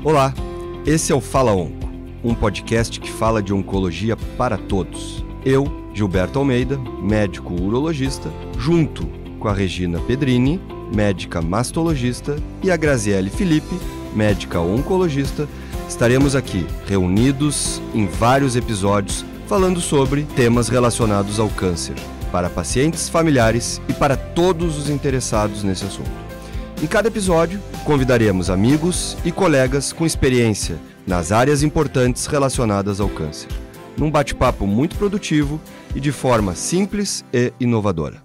Olá, esse é o Fala Onco, um podcast que fala de oncologia para todos. Eu, Gilberto Almeida, médico urologista, junto com a Regina Pedrini, médica mastologista, e a Graziele Felipe, médica oncologista, estaremos aqui reunidos em vários episódios falando sobre temas relacionados ao câncer, para pacientes, familiares e para todos os interessados nesse assunto. Em cada episódio, convidaremos amigos e colegas com experiência nas áreas importantes relacionadas ao câncer, num bate-papo muito produtivo e de forma simples e inovadora.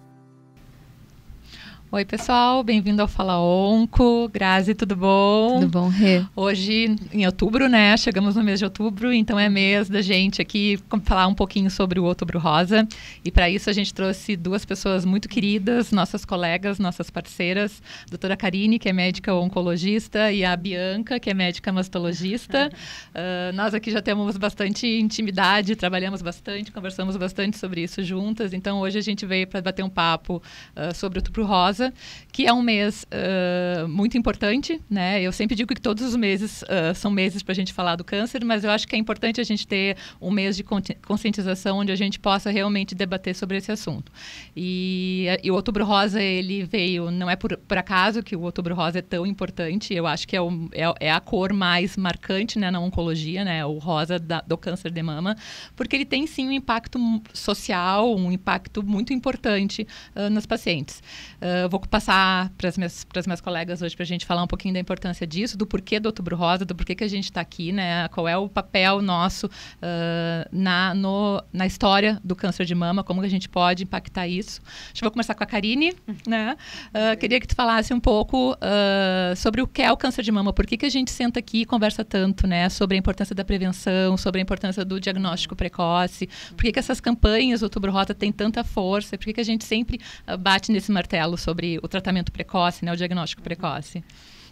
Oi, pessoal, bem-vindo ao Fala Onco. Grazi, tudo bom? Tudo bom, Rê? Hoje, em outubro, né? Chegamos no mês de outubro, então é mês da gente aqui falar um pouquinho sobre o Outubro Rosa. E para isso a gente trouxe duas pessoas muito queridas, nossas colegas, nossas parceiras, a doutora Karine, que é médica oncologista, e a Bianca, que é médica mastologista. Nós aqui já temos bastante intimidade, trabalhamos bastante, conversamos bastante sobre isso juntas. Então, hoje a gente veio para bater um papo sobre o Outubro Rosa, que é um mês muito importante, né? Eu sempre digo que todos os meses são meses para a gente falar do câncer, mas eu acho que é importante a gente ter um mês de conscientização onde a gente possa realmente debater sobre esse assunto. E o Outubro Rosa, ele veio, não é por acaso que o Outubro Rosa é tão importante, eu acho que é a cor mais marcante, né, na oncologia, né, o rosa do câncer de mama, porque ele tem sim um impacto social, um impacto muito importante nos pacientes. Vou passar para as minhas colegas hoje para a gente falar um pouquinho da importância disso, do porquê do Outubro Rosa, do porquê que a gente está aqui, né? Qual é o papel nosso na história do câncer de mama, como que a gente pode impactar isso. Acho que vou começar com a Karine, né? Queria que tu falasse um pouco sobre o que é o câncer de mama, por que a gente senta aqui e conversa tanto, né? Sobre a importância da prevenção, sobre a importância do diagnóstico precoce, por que essas campanhas do Outubro Rosa têm tanta força, por que a gente sempre bate nesse martelo sobre o tratamento precoce, né, o diagnóstico precoce.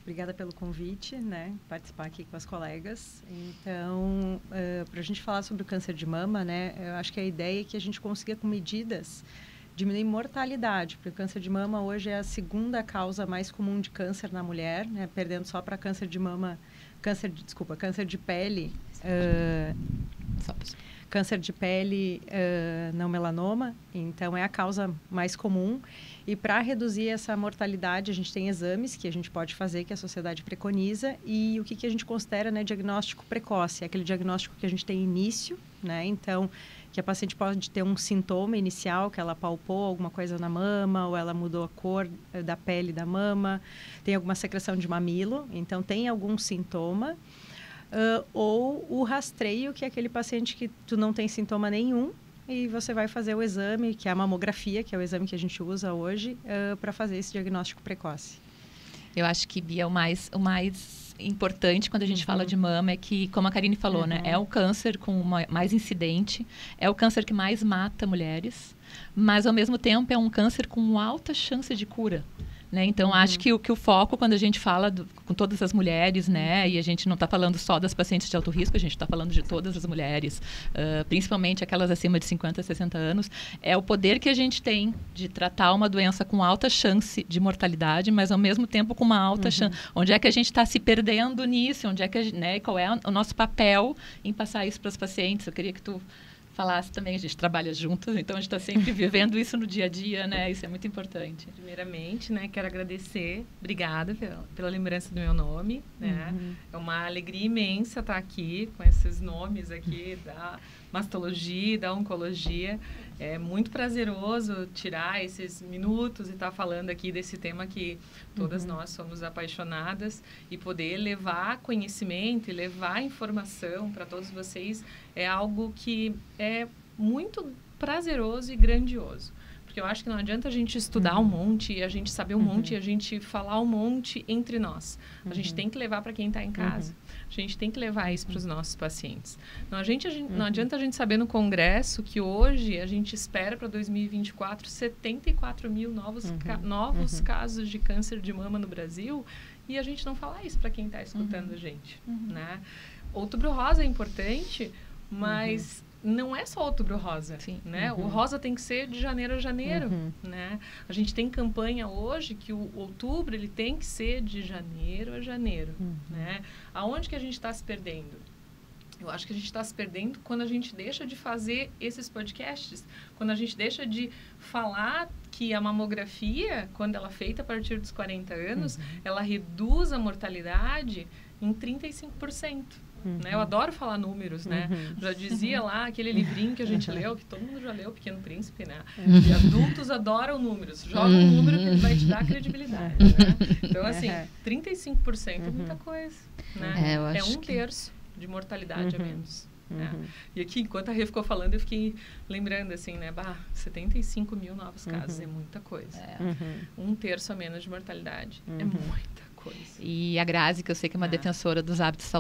Obrigada pelo convite, né, participar aqui com as colegas. Então, para a gente falar sobre o câncer de mama, né, eu acho que a ideia é que a gente consiga, com medidas, diminuir mortalidade, porque o câncer de mama hoje é a segunda causa mais comum de câncer na mulher, né, perdendo só para câncer de mama, câncer de pele, câncer de pele, não melanoma, então é a causa mais comum. E para reduzir essa mortalidade, a gente tem exames que a gente pode fazer, que a sociedade preconiza, e o que a gente considera, né, diagnóstico precoce, é aquele diagnóstico que a gente tem início, né, então que a paciente pode ter um sintoma inicial, que ela palpou alguma coisa na mama, ou ela mudou a cor da pele da mama, tem alguma secreção de mamilo, então tem algum sintoma. Ou o rastreio, que é aquele paciente que tu não tem sintoma nenhum e você vai fazer o exame, que é a mamografia, que é o exame que a gente usa hoje, para fazer esse diagnóstico precoce. Eu acho que, Bia, o mais importante quando a gente fala de mama é que, como a Karine falou, né, é o câncer com mais incidente, é o câncer que mais mata mulheres, mas ao mesmo tempo é um câncer com alta chance de cura. Né? Então, acho que o foco, quando a gente fala com todas as mulheres, né, e a gente não está falando só das pacientes de alto risco, a gente está falando de todas as mulheres, principalmente aquelas acima de 50, 60 anos, é o poder que a gente tem de tratar uma doença com alta chance de mortalidade, mas ao mesmo tempo com uma alta chance. Onde é que a gente está se perdendo nisso? Onde é que né, qual é o nosso papel em passar isso para os pacientes? Eu queria que tu falasse também, a gente trabalha juntas, então a gente está sempre vivendo isso no dia a dia, né? Isso é muito importante. Primeiramente, né, quero agradecer, obrigada pela lembrança do meu nome, né? É uma alegria imensa estar aqui com esses nomes aqui da mastologia, da oncologia. É muito prazeroso tirar esses minutos e estar falando aqui desse tema que todas nós somos apaixonadas, e poder levar conhecimento e levar informação para todos vocês é algo que é muito prazeroso e grandioso. Porque eu acho que não adianta a gente estudar um monte, a gente saber um monte, a gente falar um monte entre nós. A gente tem que levar para quem está em casa. A gente tem que levar isso para os nossos pacientes. Não, não adianta a gente saber no congresso que hoje a gente espera para 2024 74 mil novos casos de câncer de mama no Brasil, e a gente não falar isso para quem está escutando a gente. Né? Outubro Rosa é importante, mas não é só Outubro Rosa, né? O rosa tem que ser de janeiro a janeiro, né? A gente tem campanha hoje que o outubro ele tem que ser de janeiro a janeiro, né? Aonde que a gente está se perdendo? Eu acho que a gente está se perdendo quando a gente deixa de fazer esses podcasts, quando a gente deixa de falar que a mamografia, quando ela é feita a partir dos 40 anos, ela reduz a mortalidade em 35%. Né? Eu adoro falar números, né? Já dizia lá aquele livrinho que a gente leu, que todo mundo já leu, Pequeno Príncipe, né? E adultos adoram números. Joga um número que ele vai te dar credibilidade, né? Então, assim, 35% é muita coisa, né? É um terço de mortalidade a menos. E aqui, enquanto a Rê ficou falando, eu fiquei lembrando, assim, né? 75 mil novos casos é muita coisa. Um terço a menos de mortalidade. É muita coisa. E a Grazi, que eu sei que é uma defensora dos hábitos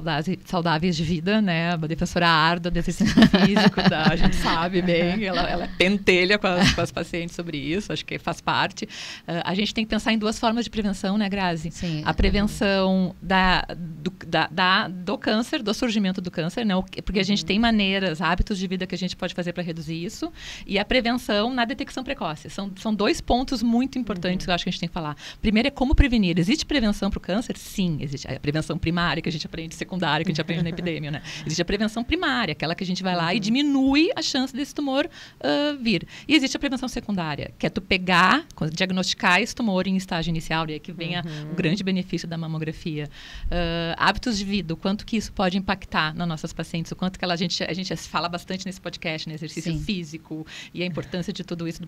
saudáveis de vida, né? Uma defensora árdua do exercício físico, a gente sabe bem, ela pentelha com as pacientes sobre isso, acho que faz parte. A gente tem que pensar em duas formas de prevenção, né, Grazi? Sim. A prevenção do câncer, do surgimento do câncer, né? Porque a gente tem maneiras, hábitos de vida que a gente pode fazer para reduzir isso, e a prevenção na detecção precoce. São dois pontos muito importantes que eu acho que a gente tem que falar. Primeiro é como prevenir. Existe prevenção para o câncer? Sim, existe a prevenção primária, que a gente aprende, secundária, que a gente aprende na epidemia, né? Existe a prevenção primária, aquela que a gente vai lá e diminui a chance desse tumor vir. E existe a prevenção secundária, que é tu pegar, diagnosticar esse tumor em estágio inicial, e aí que vem o grande benefício da mamografia. Hábitos de vida, o quanto que isso pode impactar nas nossas pacientes, o quanto que a gente fala bastante nesse podcast, né? Exercício físico e a importância de tudo isso,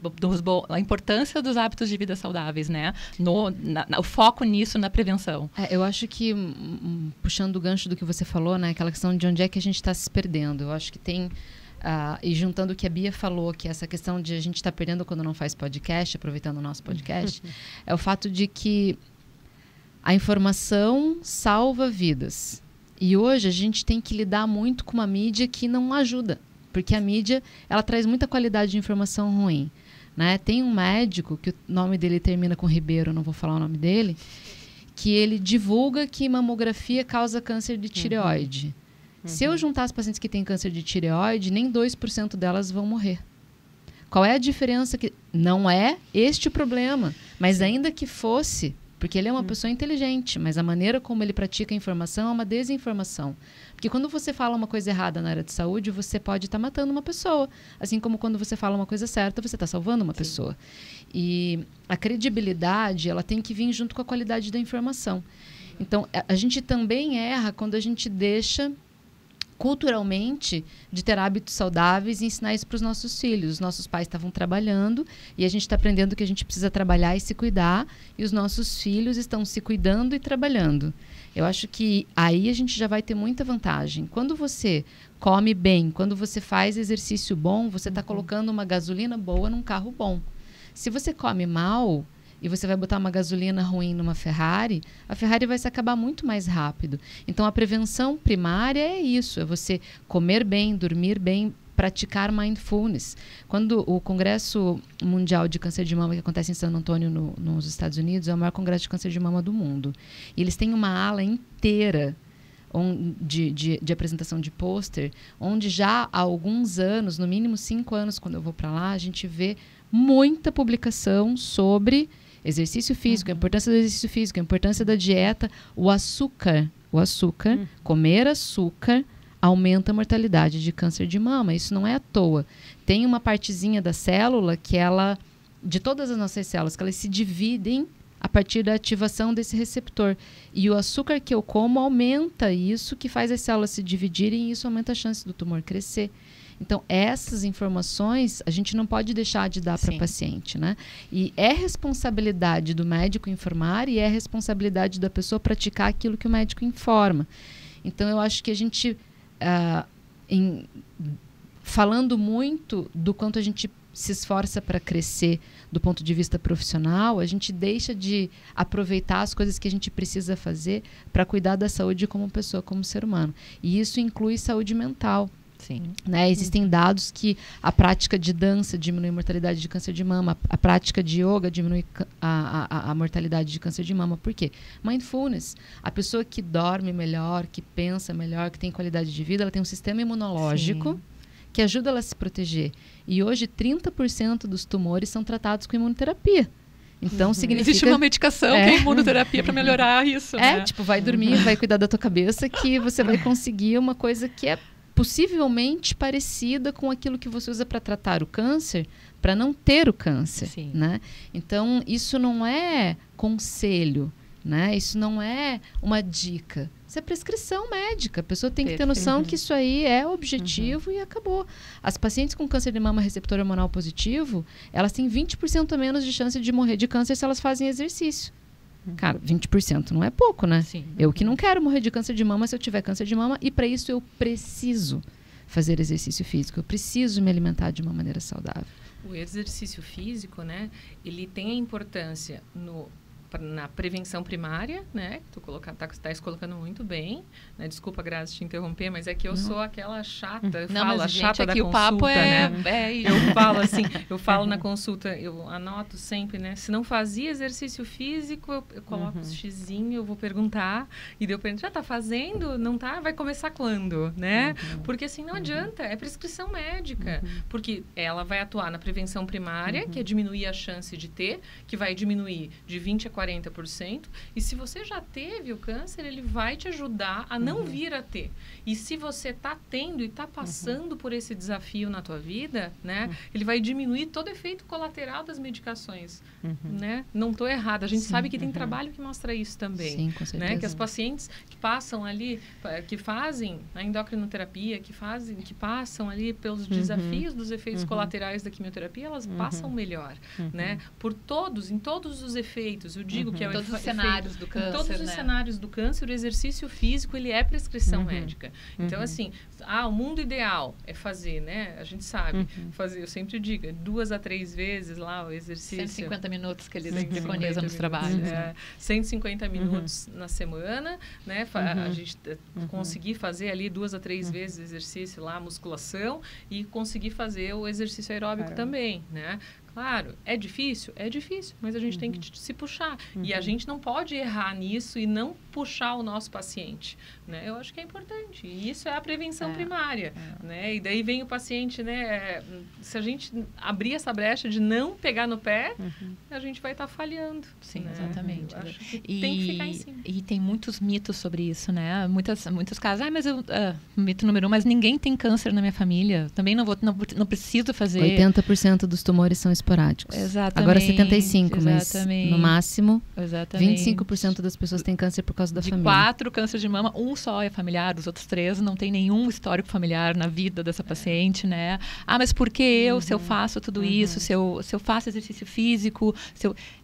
a importância dos hábitos de vida saudáveis, né? O foco nisso na prevenção. Eu acho que, puxando o gancho do que você falou, né, aquela questão de onde é que a gente está se perdendo. Eu acho que tem, e juntando o que a Bia falou, que essa questão de a gente estar perdendo quando não faz podcast, aproveitando o nosso podcast, é o fato de que a informação salva vidas. E hoje a gente tem que lidar muito com uma mídia que não ajuda, porque a mídia ela traz muita qualidade de informação ruim. Né? Tem um médico, que o nome dele termina com Ribeiro, não vou falar o nome dele, que ele divulga que mamografia causa câncer de tireoide. Se eu juntar as pacientes que têm câncer de tireoide, nem 2% delas vão morrer. Qual é a diferença? Que não é este o problema, mas ainda que fosse, porque ele é uma pessoa inteligente, mas a maneira como ele pratica a informação é uma desinformação. Porque quando você fala uma coisa errada na área de saúde, você pode estar matando uma pessoa. Assim como quando você fala uma coisa certa, você está salvando uma pessoa. E a credibilidade, ela tem que vir junto com a qualidade da informação. Então, a gente também erra quando a gente deixa culturalmente de ter hábitos saudáveis e ensinar isso para os nossos filhos. Os nossos pais estavam trabalhando e a gente está aprendendo que a gente precisa trabalhar e se cuidar, e os nossos filhos estão se cuidando e trabalhando. Eu acho que aí a gente já vai ter muita vantagem. Quando você come bem, quando você faz exercício bom, você está colocando uma gasolina boa num carro bom. Se você come mal e você vai botar uma gasolina ruim numa Ferrari, a Ferrari vai se acabar muito mais rápido. Então, a prevenção primária é isso, é você comer bem, dormir bem, praticar mindfulness. Quando o Congresso Mundial de Câncer de Mama, que acontece em San Antônio, nos Estados Unidos, é o maior congresso de câncer de mama do mundo. E eles têm uma ala inteira de apresentação de pôster, onde já há alguns anos, no mínimo 5 anos, quando eu vou para lá, a gente vê muita publicação sobre exercício físico, a importância do exercício físico, a importância da dieta, o açúcar, comer açúcar aumenta a mortalidade de câncer de mama. Isso não é à toa. Tem uma partezinha da célula que de todas as nossas células, que elas se dividem a partir da ativação desse receptor. E o açúcar que eu como aumenta isso, que faz as células se dividirem, e isso aumenta a chance do tumor crescer. Então, essas informações a gente não pode deixar de dar para o paciente, né? E é responsabilidade do médico informar e é responsabilidade da pessoa praticar aquilo que o médico informa. Então, eu acho que a gente, falando muito do quanto a gente se esforça para crescer do ponto de vista profissional, a gente deixa de aproveitar as coisas que a gente precisa fazer para cuidar da saúde como pessoa, como ser humano. E isso inclui saúde mental. Sim. Né? Existem dados que a prática de dança diminui a mortalidade de câncer de mama, a prática de yoga diminui a mortalidade de câncer de mama. Por quê? Mindfulness. A pessoa que dorme melhor, que pensa melhor, que tem qualidade de vida, ela tem um sistema imunológico que ajuda ela a se proteger. E hoje 30% dos tumores são tratados com imunoterapia. Então, significa... Existe uma medicação que é imunoterapia para melhorar isso, né? Tipo, vai dormir, vai cuidar da tua cabeça, que você vai conseguir uma coisa que é possivelmente parecida com aquilo que você usa para tratar o câncer, para não ter o câncer, né? Então, isso não é conselho, né? Isso não é uma dica. Isso é prescrição médica. A pessoa tem que ter noção que isso aí é objetivo e acabou. As pacientes com câncer de mama receptor hormonal positivo, elas têm 20% a menos de chance de morrer de câncer se elas fazem exercício. Cara, 20% não é pouco, né? Sim. Eu que não quero morrer de câncer de mama se eu tiver câncer de mama, e para isso eu preciso fazer exercício físico. Eu preciso me alimentar de uma maneira saudável. O exercício físico, né, ele tem a importância na prevenção primária, né? Tu estás colocando muito bem, né? Desculpa, Grazi, te interromper, mas é que eu sou aquela chata, chata da consulta, o papo né? Eu falo na consulta, eu anoto sempre, né? Se não fazia exercício físico, eu coloco o xizinho, eu vou perguntar, e daí eu pergunto, já tá fazendo? Não tá? Vai começar quando, né? Porque assim, não adianta, é prescrição médica, porque ela vai atuar na prevenção primária, que é diminuir a chance de ter, que vai diminuir de 20% a 40%, e se você já teve o câncer, ele vai te ajudar a não vir a ter. E se você está tendo e está passando por esse desafio na tua vida, né, ele vai diminuir todo o efeito colateral das medicações, né? Não estou errada, a gente sabe que tem trabalho que mostra isso também. Sim, com certeza. Né? Que as pacientes que passam ali, que fazem a endocrinoterapia, que passam ali pelos desafios dos efeitos colaterais da quimioterapia, elas passam melhor, né? Em todos os efeitos, eu digo que é todos os cenários do câncer, em todos os cenários do câncer, o exercício físico, ele é prescrição médica. Então, assim, o mundo ideal é fazer, né? A gente sabe fazer, eu sempre digo, 2 a 3 vezes lá o exercício. 150 minutos que eles preconizam nos trabalhos. 150 minutos na semana, né? A gente conseguir fazer ali 2 a 3 vezes o exercício lá, musculação, e conseguir fazer o exercício aeróbico também, né? Claro, é difícil, mas a gente tem que se puxar. E a gente não pode errar nisso e não puxar o nosso paciente, né? Eu acho que é importante. E isso é a prevenção primária, né? E daí vem o paciente, né? Se a gente abrir essa brecha de não pegar no pé, a gente vai estar falhando. Sim, né? exatamente. Eu acho que tem que ficar em cima. E tem muitos mitos sobre isso, né? Muitos casos, mito número 1, mas ninguém tem câncer na minha família. Também não preciso fazer... 80% dos tumores são esporádicos. Exatamente. Agora 75%, mas no máximo 25% das pessoas têm câncer por causa da família. De 4 cânceres de mama, 1 só é familiar, os outros 3 não tem nenhum histórico familiar na vida dessa paciente, né? Mas por que se eu faço tudo isso, se eu faço exercício físico,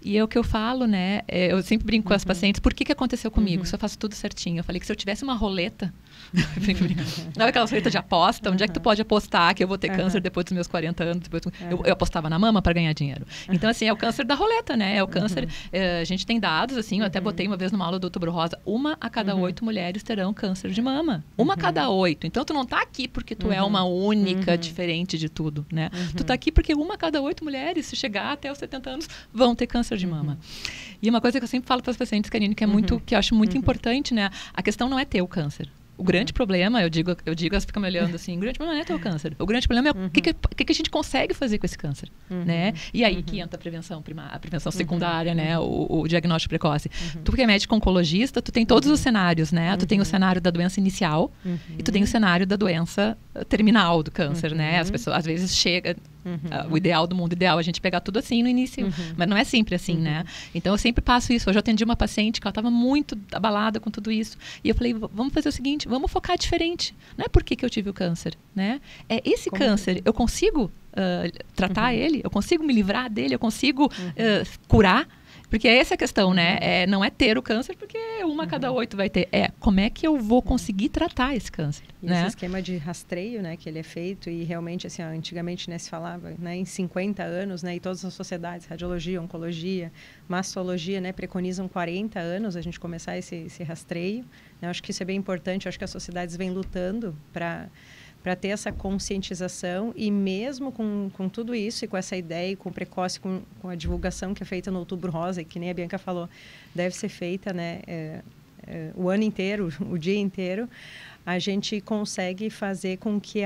e é o que eu falo, né? Eu sempre brinco com as pacientes, por que aconteceu comigo? Se eu faço tudo certinho. Eu falei que se eu tivesse uma roleta, não é aquela roleta de aposta, onde é que tu pode apostar que eu vou ter câncer depois dos meus 40 anos? Eu apostava na mama para ganhar dinheiro. Então, assim, é o câncer da roleta, né? É o câncer... a gente tem dados, assim, eu até botei uma vez numa aula do Outubro Rosa, 1 a cada 8 mulheres terão câncer de mama. 1 a cada 8. Então, tu não tá aqui porque tu é uma única diferente de tudo, né? Tu tá aqui porque 1 a cada 8 mulheres, se chegar até os 70 anos, vão ter câncer de mama. E uma coisa que eu sempre falo para as pacientes, Karine, que é que eu acho muito importante, né? A questão não é ter o câncer. O grande problema, eu digo, elas ficam me olhando assim, o grande problema não é ter o câncer. O grande problema é o que a gente consegue fazer com esse câncer, né? E aí que entra a prevenção primária, a prevenção secundária, né? O diagnóstico precoce. Tu que é médico oncologista, tu tem todos os cenários, né? Tu tem o cenário da doença inicial e tu tem o cenário da doença terminal do câncer, né? As pessoas, às vezes, chega... o ideal do mundo ideal, a gente pegar tudo assim no início, mas não é sempre assim, né? Então, eu sempre passo isso. Hoje eu atendi uma paciente que ela estava muito abalada com tudo isso, e eu falei, vamos fazer o seguinte, vamos focar diferente. Não é por que eu tive o câncer, né? É esse câncer, eu consigo tratar ele, eu consigo me livrar dele, eu consigo curar. Porque essa é a questão, né? Não é ter o câncer, porque 1 a cada 8 vai ter. Como é que eu vou conseguir tratar esse câncer? E esse esquema de rastreio, né, que ele é feito, e realmente, assim, antigamente, né, se falava, né, em 50 anos, né, e todas as sociedades, radiologia, oncologia, mastologia, né, preconizam 40 anos a gente começar esse rastreio. Eu acho que isso é bem importante, eu acho que as sociedades vêm lutando para ter essa conscientização, e mesmo com tudo isso e com essa ideia e com o precoce, com a divulgação que é feita no Outubro Rosa, e que nem a Bianca falou, deve ser feita, né, o ano inteiro, o dia inteiro, a gente consegue fazer com que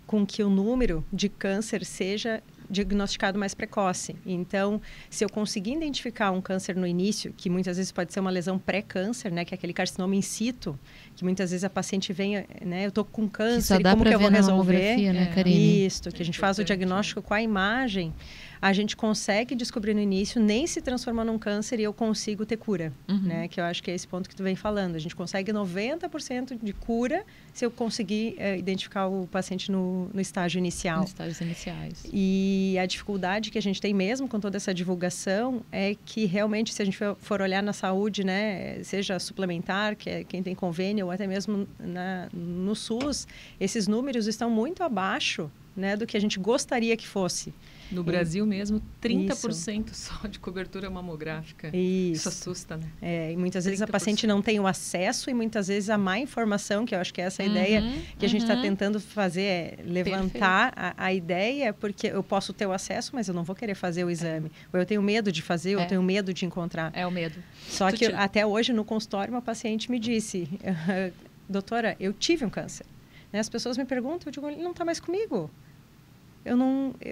com que o número de câncer seja diagnosticado mais precoce. Então, se eu conseguir identificar um câncer no início, que muitas vezes pode ser uma lesão pré-câncer, né, que é aquele carcinoma in situ, que muitas vezes a paciente vem, né, eu tô com câncer, e como que eu vou resolver? Né, Karine? Isso, que a gente faz o diagnóstico com a imagem, a gente consegue descobrir no início, nem se transforma num câncer e eu consigo ter cura, né? Que eu acho que é esse ponto que tu vem falando. A gente consegue 90% de cura se eu conseguir identificar o paciente no estágio inicial. Nos estágios iniciais. E a dificuldade que a gente tem mesmo com toda essa divulgação é que realmente, se a gente for olhar na saúde, né, seja suplementar, que é quem tem convênio, ou até mesmo no SUS, esses números estão muito abaixo, né, do que a gente gostaria que fosse. No Brasil mesmo, 30% só de cobertura mamográfica. Isso assusta, né? E muitas vezes a paciente não tem o acesso e muitas vezes a má informação, que eu acho que é essa ideia que a gente está tentando fazer, é levantar a ideia, porque eu posso ter o acesso, mas eu não vou querer fazer o exame. Ou eu tenho medo de fazer, ou eu tenho medo de encontrar. É o medo. Só que até hoje, no consultório, uma paciente me disse, doutora, eu tive um câncer. Né? As pessoas me perguntam, eu digo, ele não está mais comigo.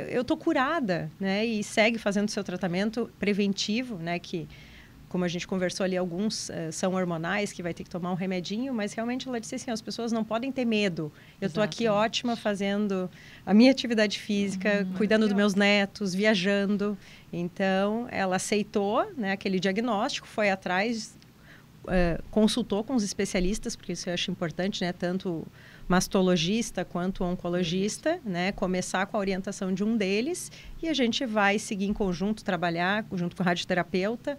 Eu tô curada, né? E segue fazendo seu tratamento preventivo, né? Que, como a gente conversou ali, alguns são hormonais, que vai ter que tomar um remedinho, mas realmente ela disse assim, as pessoas não podem ter medo. Eu tô aqui ótima fazendo a minha atividade física, cuidando dos meus netos, viajando. Então, ela aceitou, né, aquele diagnóstico, foi atrás, consultou com os especialistas, porque isso eu acho importante, né? Tanto mastologista quanto oncologista, né? Começar com a orientação de um deles e a gente vai seguir em conjunto, trabalhar junto com o radioterapeuta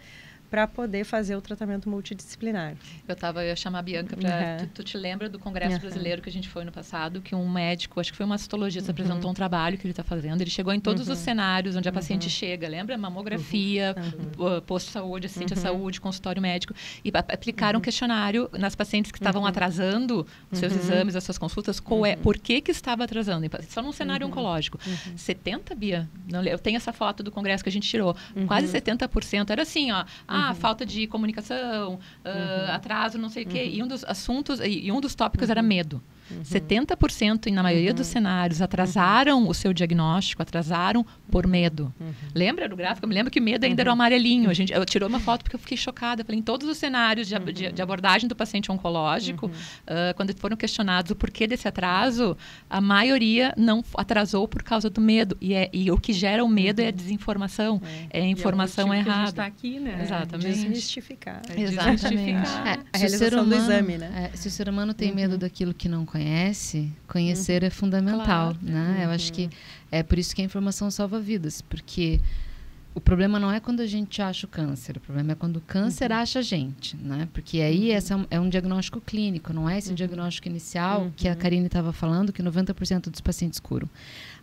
para poder fazer o tratamento multidisciplinar. Eu ia chamar a Bianca para... Tu te lembra do Congresso Brasileiro que a gente foi no passado, que um médico, acho que foi um mastologista, apresentou um trabalho que ele está fazendo. Ele chegou em todos os cenários onde a paciente chega, lembra? Mamografia, posto de saúde, assistente à saúde, consultório médico. E aplicaram um questionário nas pacientes que estavam atrasando os seus exames, as suas consultas, por que estava atrasando? Só num cenário oncológico. 70, Bia? Não, eu tenho essa foto do congresso que a gente tirou. Quase 70%. Era assim, ó... falta de comunicação, atraso, não sei o quê. E um dos assuntos, e um dos tópicos era medo. 70% na maioria dos cenários atrasaram o seu diagnóstico, atrasaram por medo. Lembra do gráfico? Eu me lembro que medo ainda era o amarelinho. Eu tirou uma foto porque eu fiquei chocada. Falei, em todos os cenários de abordagem do paciente oncológico, quando foram questionados o porquê desse atraso, a maioria não atrasou por causa do medo. E o que gera o medo é a desinformação. É a informação errada. A gente está aqui, né? Exatamente. Desmistificar. Exatamente. A realização do exame, né? Se o ser humano tem medo daquilo que não conhece, conhecer é fundamental, né? Eu acho que é por isso que a informação salva vidas, porque o problema não é quando a gente acha o câncer, o problema é quando o câncer acha a gente, né? Porque aí essa é um diagnóstico clínico, não é esse diagnóstico inicial que a Karine estava falando, que 90% dos pacientes curam.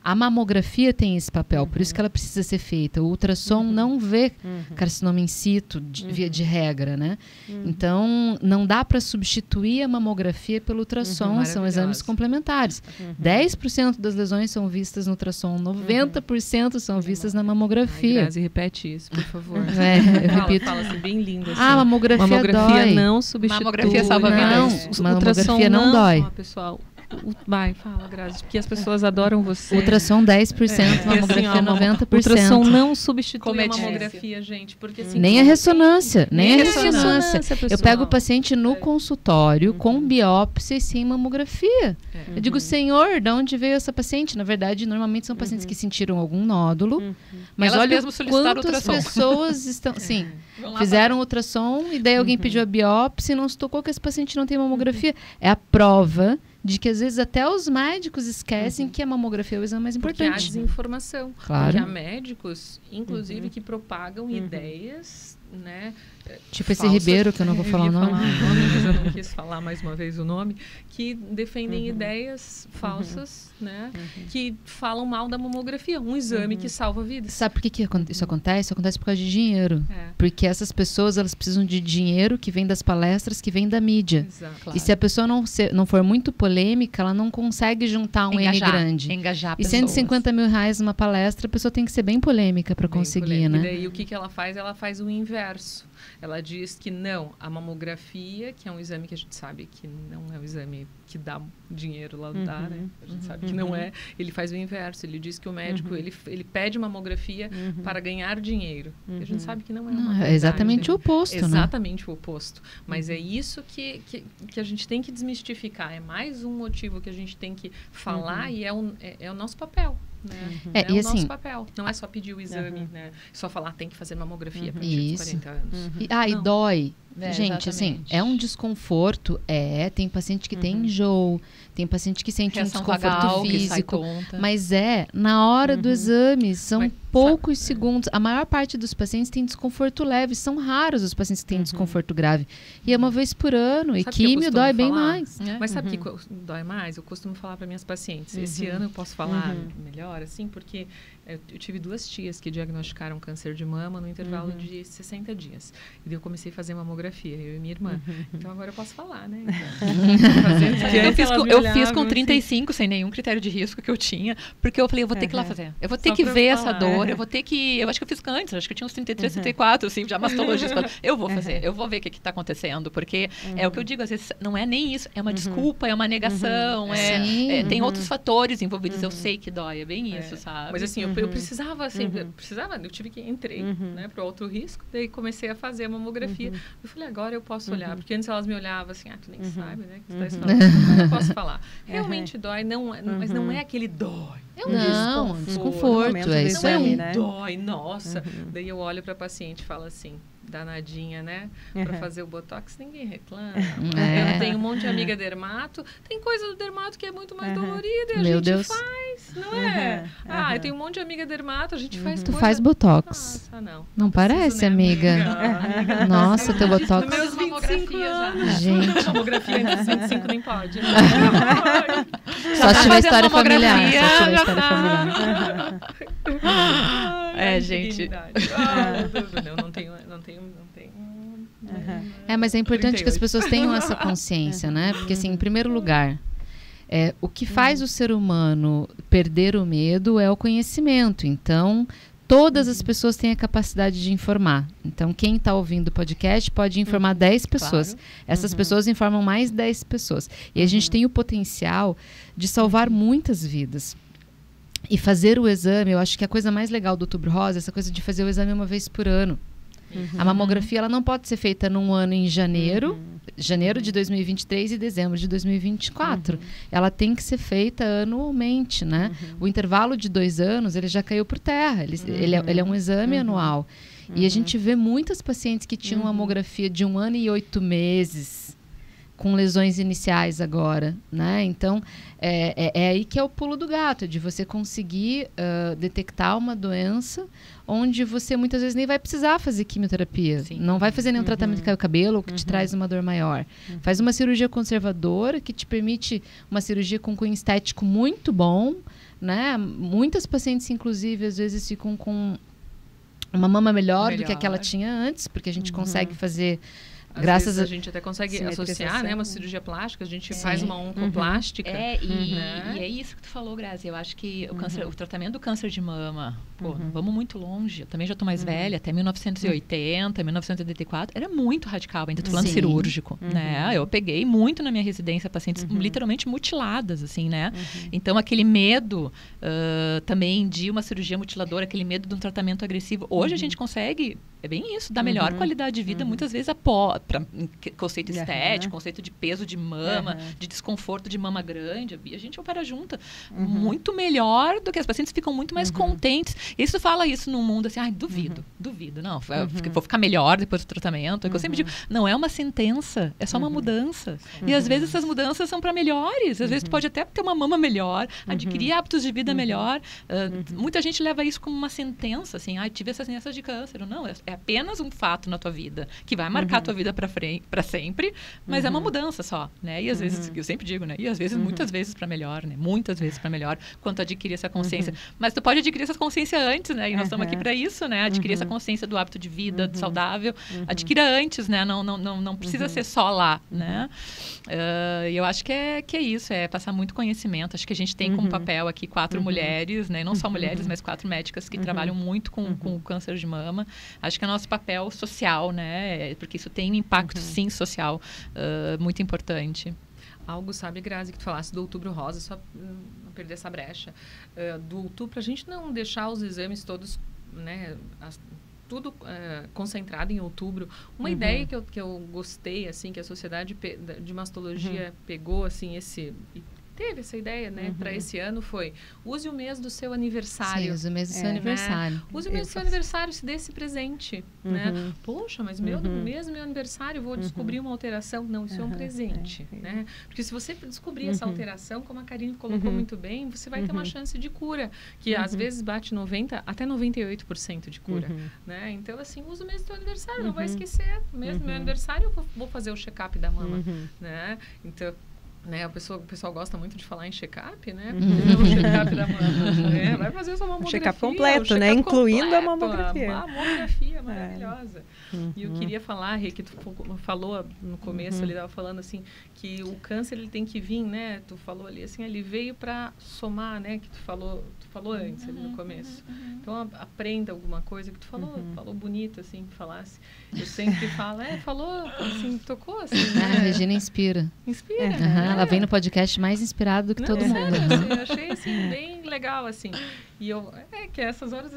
A mamografia tem esse papel, por isso que ela precisa ser feita. O ultrassom não vê carcinoma in situ, via de regra, né? Então, não dá para substituir a mamografia pelo ultrassom, são exames complementares. 10% das lesões são vistas no ultrassom, 90% são vistas na mamografia. Grazi, repete isso, por favor. Eu repito. Fala assim, bem lindo. Assim. Mamografia mamografia dói. não substitui. Mamografia salva vidas. Mamografia não dói. Pessoal, vai, fala, Grazi, porque as pessoas adoram você. Ultrassom 10%, mamografia assim, 90%. Ultrassom não substitui a mamografia, gente, porque assim... Nem a ressonância, nem a ressonância. Eu pego o paciente no consultório com biópsia e sem mamografia. Eu digo, senhor, de onde veio essa paciente? Na verdade, normalmente são pacientes que sentiram algum nódulo, mas elas olha mesmo solicitaram quantas ultrassom. pessoas estão... Sim, fizeram ultrassom e daí alguém pediu a biópsia e não se tocou que esse paciente não tem mamografia. É a prova de que às vezes até os médicos esquecem que a mamografia é o exame mais importante. Porque há desinformação. Claro. Porque há médicos, inclusive, que propagam ideias, né? Tipo esse Ribeiro, que eu não vou falar o nome. Mas eu não quis falar mais uma vez o nome, que defendem ideias falsas, né? Que falam mal da mamografia, um exame que salva vidas. Sabe por que isso acontece? Isso acontece por causa de dinheiro. Porque essas pessoas, elas precisam de dinheiro que vem das palestras, que vem da mídia. Exato. Claro. E se a pessoa não for muito polêmica, ela não consegue juntar um N grande. Engajar pessoas. E 150 mil reais numa palestra, a pessoa tem que ser bem polêmica para conseguir, né? E daí o que ela faz? Ela faz o inverso. inverso. Ela diz que não, a mamografia, que é um exame que a gente sabe que não é um exame que dá dinheiro lá, dá, né? A gente sabe que não é. Ele faz o inverso. Ele diz que o médico, ele pede mamografia para ganhar dinheiro. E a gente sabe que não é uma verdade, é exatamente o oposto, exatamente o oposto. Mas é isso que a gente tem que desmistificar. É mais um motivo que a gente tem que falar e é o nosso papel. Né? É o nosso papel. Não é só pedir o exame, né? Só falar tem que fazer mamografia para os 40 anos. E dói. Gente, assim, é um desconforto. Tem paciente que tem enjoo, tem paciente que sente um desconforto físico. Mas na hora do exame, são poucos segundos. A maior parte dos pacientes tem desconforto leve. São raros os pacientes que têm desconforto grave. E é uma vez por ano. E químio dói bem mais. Mas sabe que dói mais? Eu costumo falar para minhas pacientes. Esse ano eu posso falar melhor, assim, porque eu tive 2 tias que diagnosticaram câncer de mama no intervalo de 60 dias. E daí eu comecei a fazer mamografia, eu e minha irmã. Então agora eu posso falar, né? Eu fiz com 35, sem nenhum critério de risco que eu tinha, porque eu falei, eu vou ter que ir lá fazer. Eu vou ter que ver essa dor, eu vou ter que... Eu acho que eu fiz antes, acho que eu tinha uns 33, 34, assim, já mastologista. Eu vou fazer, eu vou ver o que está acontecendo, porque é o que eu digo, às vezes não é nem isso, é uma desculpa, é uma negação, tem outros fatores envolvidos, eu sei que dói, é bem isso, sabe? Mas assim, eu precisava, assim, eu tive que entrei, né, para outro risco, daí comecei a fazer a mamografia. Eu falei, agora eu posso olhar, porque antes elas me olhavam assim, tu nem sabe, né, que tu tá estudando, eu posso falar. Realmente dói, mas não é aquele dói. É um desconforto. É isso aí, né? Dói, nossa. Daí eu olho para a paciente e falo assim, danadinha, né? Para fazer o botox, ninguém reclama. Eu tenho um monte de amiga dermato. Tem coisa do dermato que é muito mais dolorida e a gente faz, não é? Eu tenho um monte de amiga dermato, a gente faz Tu faz botox? Nossa, não. Não parece, né, amiga? Nossa, teu botox. Nos meus 25 anos. Gente. Mamografia antes dos 25 nem pode. Né? Só se tiver história familiar. Gente. Não tenho. Mas é importante que as pessoas tenham essa consciência, né? Porque, assim, em primeiro lugar, o que faz o ser humano perder o medo é o conhecimento. Então, todas as pessoas têm a capacidade de informar. Então, quem está ouvindo o podcast pode informar 10 pessoas. Claro. Essas pessoas informam mais 10 pessoas. E a gente tem o potencial de salvar muitas vidas. E fazer o exame, eu acho que a coisa mais legal do Outubro Rosa é essa coisa de fazer o exame uma vez por ano. A mamografia ela não pode ser feita num ano em janeiro de 2023 e dezembro de 2024. Ela tem que ser feita anualmente, né? O intervalo de 2 anos, ele já caiu por terra. Ele é um exame anual. E a gente vê muitas pacientes que tinham mamografia de 1 ano e 8 meses, com lesões iniciais agora, né? Então, é aí que é o pulo do gato, de você conseguir detectar uma doença onde você muitas vezes nem vai precisar fazer quimioterapia. Sim. Não vai fazer nenhum tratamento de cair o cabelo que te traz uma dor maior. Faz uma cirurgia conservadora que te permite uma cirurgia com cunho estético muito bom, né? Muitas pacientes, inclusive, às vezes ficam com uma mama melhor do que aquela tinha antes, porque a gente consegue fazer... Graças a gente até consegue associar, né, uma cirurgia plástica, a gente faz uma oncoplástica. E é isso que tu falou, Grazi. Eu acho que o tratamento do câncer de mama, vamos muito longe. Eu também já estou mais velha, até 1980, 1984, era muito radical, ainda tô falando cirúrgico, né? Eu peguei muito na minha residência pacientes literalmente mutiladas, assim, né? Então, aquele medo também de uma cirurgia mutiladora, aquele medo de um tratamento agressivo. Hoje a gente consegue, é bem isso, dar melhor qualidade de vida, muitas vezes para conceito estético, conceito de peso de mama, de desconforto de mama grande, a gente opera junto muito melhor do que as pacientes ficam muito mais contentes. Isso fala isso num mundo assim, duvido, não, vou ficar melhor depois do tratamento. É que eu sempre digo, não é uma sentença, é só uma mudança. E às vezes essas mudanças são para melhores, às vezes tu pode até ter uma mama melhor, adquirir hábitos de vida melhor. Muita gente leva isso como uma sentença, assim, tive essas sentenças de câncer. Não, é apenas um fato na tua vida, que vai marcar a tua vida para sempre, mas é uma mudança só, né? E às vezes, eu sempre digo, né? E às vezes, muitas vezes para melhor, né? Muitas vezes para melhor, quando tu adquirir essa consciência. Mas tu pode adquirir essa consciência consciência antes, né? E nós estamos aqui para isso, né? Adquirir essa consciência do hábito de vida saudável. Adquira antes, né? Não precisa ser só lá, né? E eu acho que é isso, é passar muito conhecimento. Acho que a gente tem como papel aqui 4 mulheres, né? Não só mulheres, mas 4 médicas que trabalham muito com o câncer de mama. Acho que é nosso papel social, né? Porque isso tem um impacto, sim, social muito importante. Algo, sabe, Grazi, que tu falasse do Outubro Rosa, só não perder essa brecha. Do outubro, para a gente não deixar os exames todos, né, tudo concentrado em outubro. Uma ideia que eu gostei, assim, que a Sociedade de Mastologia pegou, assim, teve essa ideia, né, para esse ano foi: use o mês do seu aniversário. Sim, use o mês do seu aniversário. Né? Use o mês do seu aniversário, se dê esse presente, né? Poxa, mas no mês do meu aniversário eu vou descobrir uma alteração. Não, isso é um presente, né? Porque se você descobrir essa alteração, como a Karine colocou muito bem, você vai ter uma chance de cura, que às vezes bate 90% até 98% de cura, né? Então, assim, usa o mês do seu aniversário, não vai esquecer. No mês do meu aniversário eu vou fazer o check-up da mama, né? Então, né, o pessoal gosta muito de falar em check-up, né? O check-up da mama, né? Vai fazer sua mamografia. Check-up completo, né? Incluindo a mamografia. A mamografia maravilhosa. E eu queria falar, Rê, que tu falou no começo, ele estava falando assim, que o câncer ele tem que vir, né? Tu falou ali assim, ele veio para somar, né? Que tu falou antes, ali no começo. Então, aprenda alguma coisa que tu falou bonito, assim, que falasse. Eu sempre falo, falou, assim, tocou, assim, né? A Regina inspira. Inspira. Ela vem no podcast mais inspirada do que todo mundo. Sério, assim, eu achei, assim, bem legal, assim. E que essas horas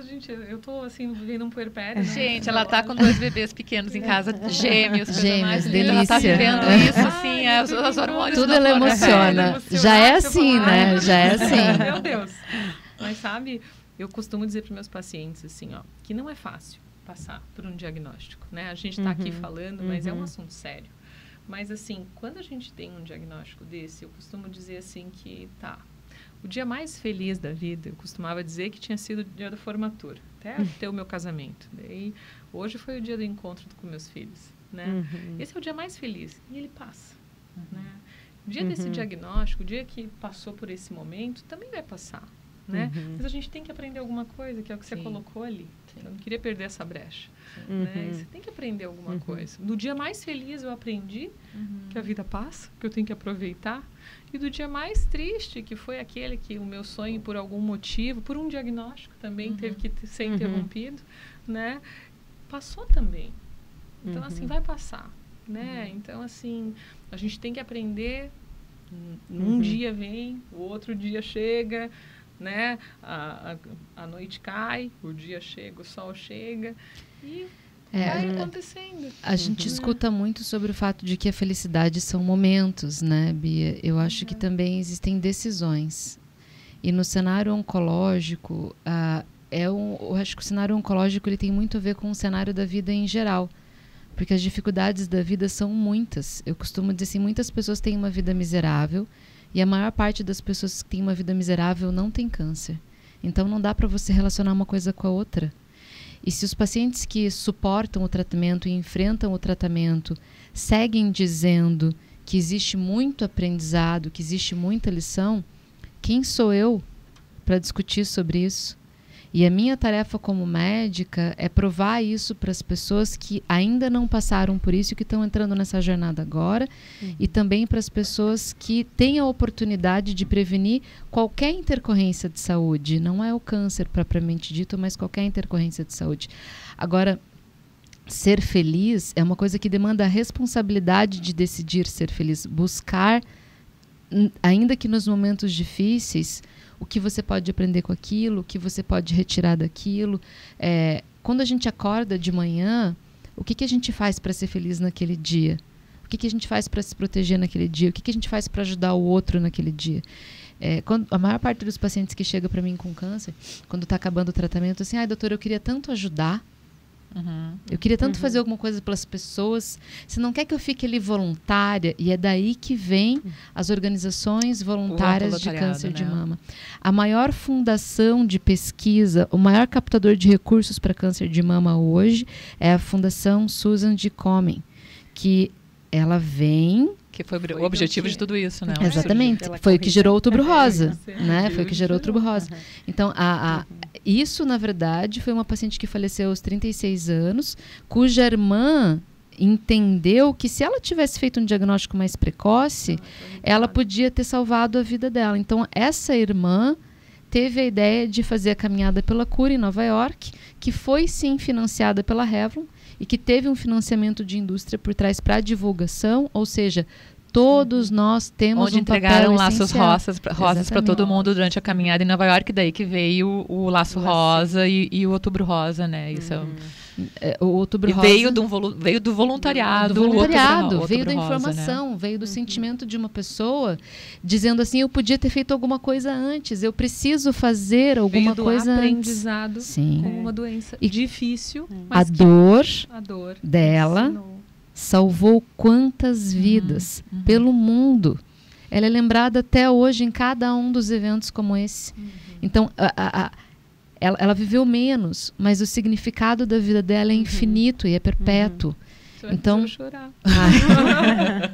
eu tô, assim, vivendo um puerpério. Gente, ela tá com 2 bebês pequenos em casa, gêmeos, delícia. Ela tá vivendo isso, assim, os hormônios. Tudo ela emociona. Já é assim, né? Já é assim. Meu Deus. Mas, sabe, eu costumo dizer para meus pacientes, assim, ó, que não é fácil passar por um diagnóstico, né? A gente tá aqui falando, mas é um assunto sério. Mas, assim, quando a gente tem um diagnóstico desse, eu costumo dizer, assim, que o dia mais feliz da vida, eu costumava dizer que tinha sido o dia da formatura, até ter o meu casamento. Daí, hoje foi o dia do encontro com meus filhos, né? Esse é o dia mais feliz. E ele passa, né? O dia desse diagnóstico, o dia que passou por esse momento, também vai passar, né? Mas a gente tem que aprender alguma coisa, que é o que você colocou ali. Eu não queria perder essa brecha. Né? Você tem que aprender alguma coisa. No dia mais feliz eu aprendi que a vida passa, que eu tenho que aproveitar. E do dia mais triste, que foi aquele que o meu sonho, por algum motivo, por um diagnóstico também, teve que ser interrompido, né? Passou também. Então, assim, vai passar, né? Então, assim, a gente tem que aprender. Um dia vem, o outro dia chega, né? A noite cai, o dia chega, o sol chega e vai acontecendo. A gente escuta muito sobre o fato de que a felicidade são momentos, né, Bia? Eu acho que também existem decisões. E no cenário oncológico, eu acho que o cenário oncológico ele tem muito a ver com o cenário da vida em geral. Porque as dificuldades da vida são muitas. Eu costumo dizer assim, muitas pessoas têm uma vida miserável e a maior parte das pessoas que têm uma vida miserável não tem câncer. Então não dá para você relacionar uma coisa com a outra. E se os pacientes que suportam o tratamento e enfrentam o tratamento seguem dizendo que existe muito aprendizado, que existe muita lição, quem sou eu para discutir sobre isso? E a minha tarefa como médica é provar isso para as pessoas que ainda não passaram por isso e que estão entrando nessa jornada agora, e também para as pessoas que têm a oportunidade de prevenir qualquer intercorrência de saúde. Não é o câncer propriamente dito, mas qualquer intercorrência de saúde. Agora, ser feliz é uma coisa que demanda a responsabilidade de decidir ser feliz. Buscar, ainda que nos momentos difíceis, o que você pode aprender com aquilo, o que você pode retirar daquilo. Quando a gente acorda de manhã, o que a gente faz para ser feliz naquele dia? O que a gente faz para se proteger naquele dia? O que a gente faz para ajudar o outro naquele dia? Quando a maior parte dos pacientes que chega para mim com câncer, quando está acabando o tratamento, assim, doutora, eu queria tanto ajudar. Eu queria tanto fazer alguma coisa pelas pessoas. Você não quer que eu fique ali voluntária? E é daí que vem as organizações voluntárias de câncer de mama. A maior fundação de pesquisa, o maior captador de recursos para câncer de mama hoje é a Fundação Susan G. Komen, que ela vem... Que foi o objetivo de tudo isso, né? Exatamente. Foi o que gerou o Outubro Rosa, né? Foi o que gerou o Outubro Rosa. Então, isso, na verdade, foi uma paciente que faleceu aos 36 anos, cuja irmã entendeu que se ela tivesse feito um diagnóstico mais precoce, ela podia ter salvado a vida dela. Então, essa irmã teve a ideia de fazer a caminhada pela cura em Nova York, que foi sim financiada pela Revlon e que teve um financiamento de indústria por trás para divulgação, ou seja, todos nós temos onde um papel entregaram laços essencial. rosas para todo mundo durante a caminhada em Nova York, daí que veio o laço rosa e o Outubro Rosa, né? Isso o Outubro Rosa veio do voluntariado, veio da informação, né? Veio do sentimento de uma pessoa dizendo assim, eu podia ter feito alguma coisa antes, eu preciso fazer alguma coisa antes. Aprendizado com uma doença difícil, mas a dor dela salvou quantas vidas pelo mundo. Ela é lembrada até hoje em cada um dos eventos como esse. Então, ela viveu menos, mas o significado da vida dela é infinito e é perpétuo. Então, eu chorar.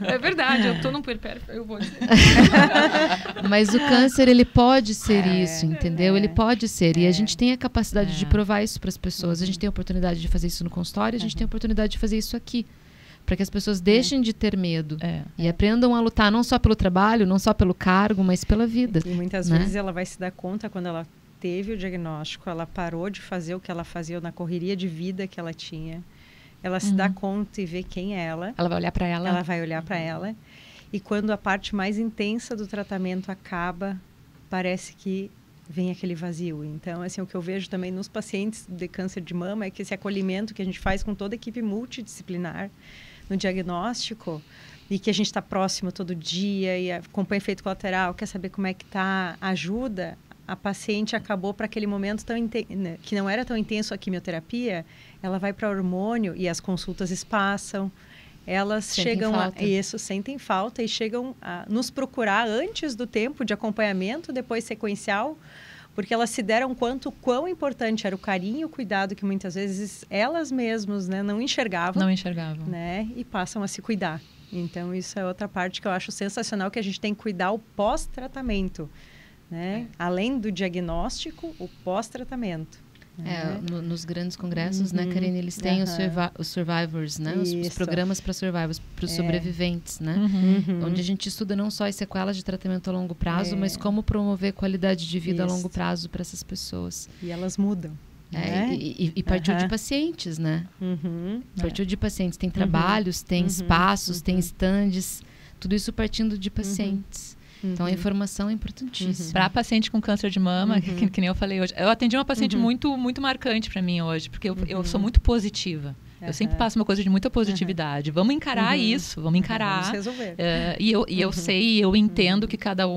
É verdade, eu estou num perpétuo, eu vou dizer. Mas o câncer, ele pode ser isso, entendeu? Ele pode ser. E a gente tem a capacidade de provar isso para as pessoas. A gente tem a oportunidade de fazer isso no consultório, a gente tem a oportunidade de fazer isso aqui. Para que as pessoas deixem de ter medo e aprendam a lutar não só pelo trabalho, não só pelo cargo, mas pela vida. E muitas vezes ela vai se dar conta quando ela teve o diagnóstico, ela parou de fazer o que ela fazia na correria de vida que ela tinha. Ela se dá conta e vê quem é ela. Ela vai olhar para ela. Ela vai olhar para ela. E quando a parte mais intensa do tratamento acaba, parece que vem aquele vazio. Então, assim, o que eu vejo também nos pacientes de câncer de mama é que esse acolhimento que a gente faz com toda a equipe multidisciplinar no diagnóstico e que a gente está próximo todo dia e acompanha efeito colateral, quer saber como é que está, ajuda, a paciente acabou para aquele momento que não era tão intenso a quimioterapia, ela vai para hormônio e as sentem espaçam, elas sentem falta e chegam a nos procurar antes do tempo de acompanhamento, depois sequencial, porque elas se deram quão importante era o carinho e o cuidado que muitas vezes elas mesmas, né, não enxergavam. Né, e passam a se cuidar. Então, isso é outra parte que eu acho sensacional, que a gente tem que cuidar o pós-tratamento. Né? Além do diagnóstico, o pós-tratamento. Né? Nos grandes congressos, né, Karine, eles têm os survivors, né? Os programas para survivors, para os sobreviventes, né? Onde a gente estuda não só as sequelas de tratamento a longo prazo, mas como promover qualidade de vida a longo prazo para essas pessoas. E elas mudam. Né? E partiu de pacientes, né? Partiu de pacientes. Tem trabalhos, tem espaços, tem estandes, tudo isso partindo de pacientes. Então, a informação é importantíssima. Para paciente com câncer de mama, que nem eu falei hoje, eu atendi uma paciente muito, muito marcante para mim hoje, porque eu sou muito positiva. Eu sempre passo uma coisa de muita positividade. Vamos encarar isso, vamos encarar. Vamos resolver. Eu sei, eu entendo que cada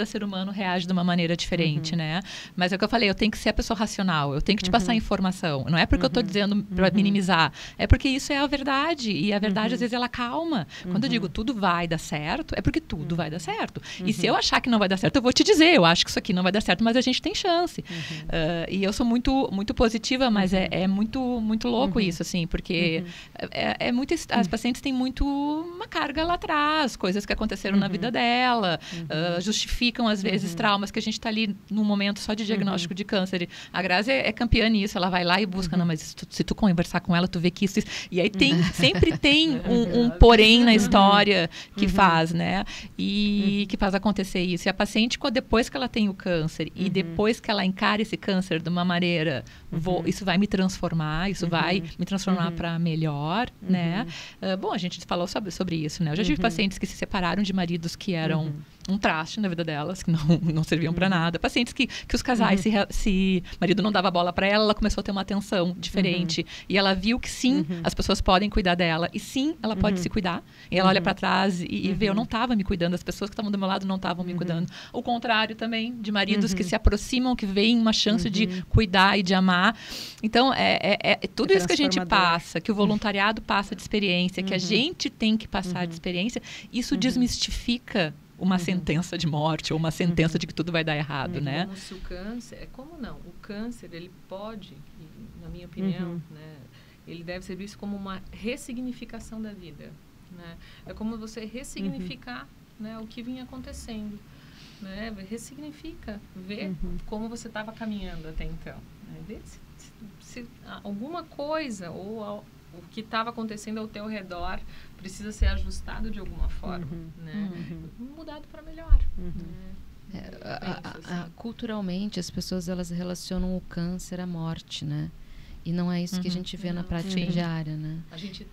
ser humano reage de uma maneira diferente, né? Mas é o que eu falei, eu tenho que ser a pessoa racional, eu tenho que te passar informação. Não é porque eu estou dizendo para minimizar, é porque isso é a verdade. E a verdade, às vezes, ela calma. Quando eu digo tudo vai dar certo, é porque tudo vai dar certo. E se eu achar que não vai dar certo, eu vou te dizer, eu acho que isso aqui não vai dar certo, mas a gente tem chance. E eu sou muito, muito positiva, mas é muito, muito louco isso, assim. Porque as pacientes têm muito uma carga lá atrás, coisas que aconteceram na vida dela, justificam, às vezes, traumas que a gente está ali num momento só de diagnóstico de câncer. A Grazi é campeã nisso, ela vai lá e busca, não, mas se tu conversar com ela, tu vê que isso. E aí sempre tem um porém na história que faz, né? E que faz acontecer isso. E a paciente, depois que ela tem o câncer e depois que ela encara esse câncer de uma maneira, isso vai me transformar, isso vai me transformar para melhor, né? Bom, a gente falou sobre isso, né? Eu já tive pacientes que se separaram de maridos que eram um traste na vida delas, que não serviam para nada. Pacientes que os casais, se marido não dava bola para ela, ela começou a ter uma atenção diferente. E ela viu que sim, as pessoas podem cuidar dela. E sim, ela pode se cuidar. E ela olha para trás e vê, eu não estava me cuidando, as pessoas que estavam do meu lado não estavam me cuidando. O contrário também, de maridos que se aproximam, que veem uma chance de cuidar e de amar. Então, tudo isso que a gente passa, que o voluntariado passa de experiência, que a gente tem que passar de experiência, isso desmistifica uma sentença de morte ou uma sentença de que tudo vai dar errado, né? Como se o câncer... Como não? O câncer, ele pode, na minha opinião, né, ele deve ser visto como uma ressignificação da vida, né? É como você ressignificar, né, o que vinha acontecendo. né? Ressignifica, vê como você estava caminhando até então, né? Vê se alguma coisa ou o que estava acontecendo ao teu redor precisa ser ajustado de alguma forma, né? Mudado para melhor. Culturalmente, as pessoas elas relacionam o câncer à morte, né? E não é isso que a gente vê na prática diária, né? A gente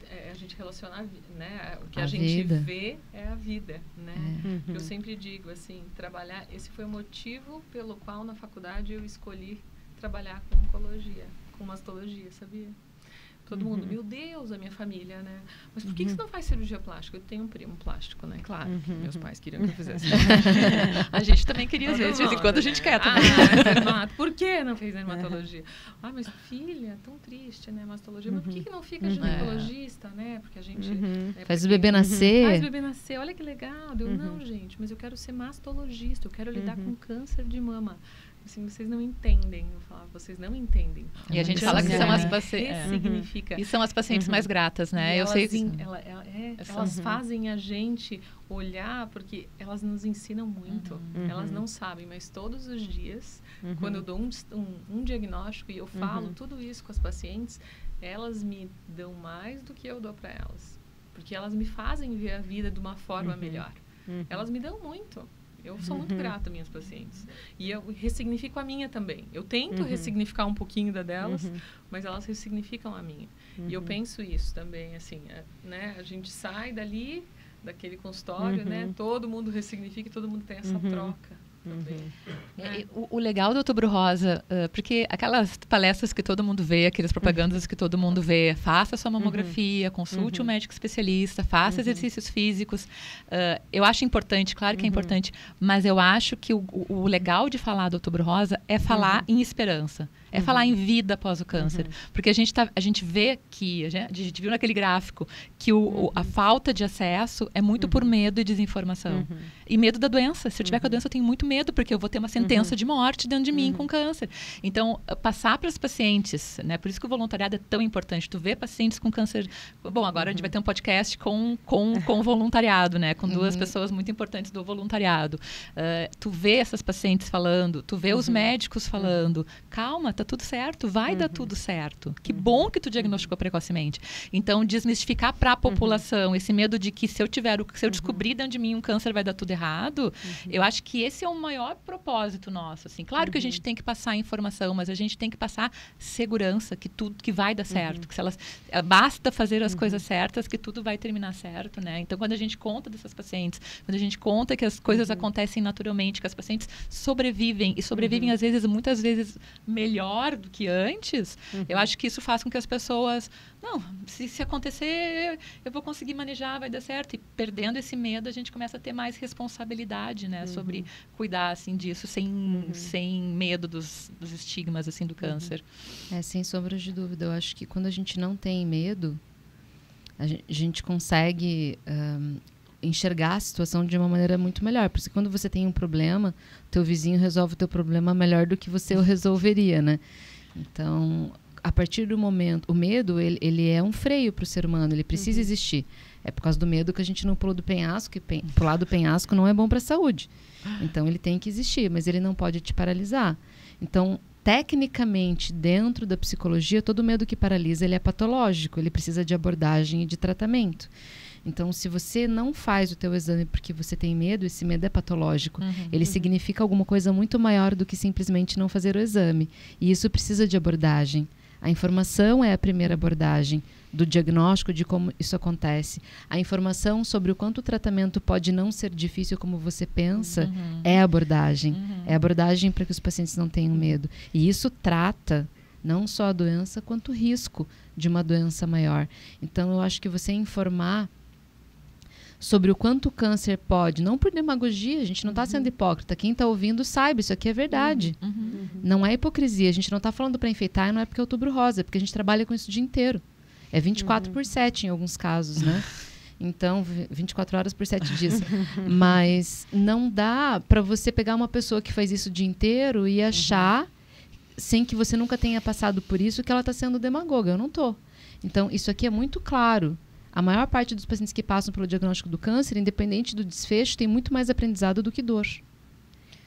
relaciona, né? O que a A gente vida. vê é a vida, né? Eu sempre digo, assim, trabalhar... Esse foi o motivo pelo qual, na faculdade, eu escolhi trabalhar com oncologia, com mastologia, sabia? Todo mundo, meu Deus, a minha família, né? Mas por que você não faz cirurgia plástica? Eu tenho um primo plástico, né? Claro, meus pais queriam que eu fizesse. A gente também queria, às vezes, de vez em quando a gente quer também. Por que não fez dermatologia? Mas filha, tão triste, né? Mastologia. Mas por que não fica ginecologista, né? Porque a gente... Faz o bebê nascer. Faz o bebê nascer, olha que legal. Eu, não, gente, mas eu quero ser mastologista, eu quero lidar com câncer de mama. Assim, vocês não entendem. Eu falava, vocês não entendem. E a gente fala que são as pacientes. Significa. E são as pacientes mais gratas, né? Eu sei que elas fazem a gente olhar, porque elas nos ensinam muito. Elas não sabem, mas todos os dias, quando eu dou um diagnóstico e eu falo tudo isso com as pacientes, elas me dão mais do que eu dou para elas. Porque elas me fazem ver a vida de uma forma melhor. Elas me dão muito. Eu sou muito grata às minhas pacientes. E eu ressignifico a minha também. Eu tento ressignificar um pouquinho da delas, mas elas ressignificam a minha. E eu penso isso também, assim, né? A gente sai dali, daquele consultório, né? Todo mundo ressignifica e todo mundo tem essa troca. O legal do Outubro Rosa, porque aquelas palestras que todo mundo vê, aquelas propagandas que todo mundo vê, faça sua mamografia, consulte um médico especialista, faça exercícios físicos. Eu acho importante, claro que é importante, mas eu acho que o legal de falar do Outubro Rosa é falar em esperança. É falar em vida após o câncer. Porque a gente vê que, a gente viu naquele gráfico, que a falta de acesso é muito por medo e desinformação. E medo da doença. Se eu tiver com a doença, eu tenho muito medo, porque eu vou ter uma sentença de morte dentro de mim com câncer. Então, passar para os pacientes, né? Por isso que o voluntariado é tão importante. Tu vê pacientes com câncer... Bom, agora a gente vai ter um podcast com voluntariado, né? Com duas pessoas muito importantes do voluntariado. Tu vê essas pacientes falando, tu vê os médicos falando, calma, tá tudo certo, vai dar tudo certo. Que bom que tu diagnosticou precocemente. Então, desmistificar para a população esse medo de que se eu descobrir dentro de mim um câncer vai dar tudo errado, eu acho que esse é o maior propósito nosso, assim. Claro que a gente tem que passar informação, mas a gente tem que passar segurança, que tudo que vai dar certo, que se elas basta fazer as coisas certas, que tudo vai terminar certo, né? Então, quando a gente conta dessas pacientes, quando a gente conta que as coisas acontecem naturalmente, que as pacientes sobrevivem e sobrevivem às vezes, muitas vezes melhor do que antes, eu acho que isso faz com que as pessoas, não, se acontecer, eu vou conseguir manejar, vai dar certo. E perdendo esse medo, a gente começa a ter mais responsabilidade, né, sobre cuidar, assim, disso, sem medo dos estigmas, assim, do câncer. Sem sombra de dúvida. Eu acho que quando a gente não tem medo, a gente consegue enxergar a situação de uma maneira muito melhor. Porque quando você tem um problema, teu vizinho resolve o teu problema melhor do que você o resolveria, né? Então, a partir do momento... O medo, ele é um freio para o ser humano, ele precisa existir. É por causa do medo que a gente não pula do penhasco, e pular do penhasco não é bom para a saúde. Então, ele tem que existir, mas ele não pode te paralisar. Então, tecnicamente, dentro da psicologia, todo medo que paralisa, ele é patológico, ele precisa de abordagem e de tratamento. Então, se você não faz o teu exame porque você tem medo, esse medo é patológico. Ele significa alguma coisa muito maior do que simplesmente não fazer o exame. E isso precisa de abordagem. A informação é a primeira abordagem do diagnóstico de como isso acontece. A informação sobre o quanto o tratamento pode não ser difícil como você pensa é a abordagem. É a abordagem para que os pacientes não tenham medo. E isso trata não só a doença, quanto o risco de uma doença maior. Então, eu acho que você informar sobre o quanto o câncer pode, não por demagogia, a gente não está sendo hipócrita, quem está ouvindo sabe, isso aqui é verdade. Não é hipocrisia, a gente não está falando para enfeitar, não é porque é Outubro Rosa, é porque a gente trabalha com isso o dia inteiro. É 24/7 em alguns casos, né? Então, 24 horas por 7 dias. Mas não dá para você pegar uma pessoa que faz isso o dia inteiro e achar, sem que você nunca tenha passado por isso, que ela está sendo demagoga. Eu não estou. Então, isso aqui é muito claro. A maior parte dos pacientes que passam pelo diagnóstico do câncer, independente do desfecho, tem muito mais aprendizado do que dor.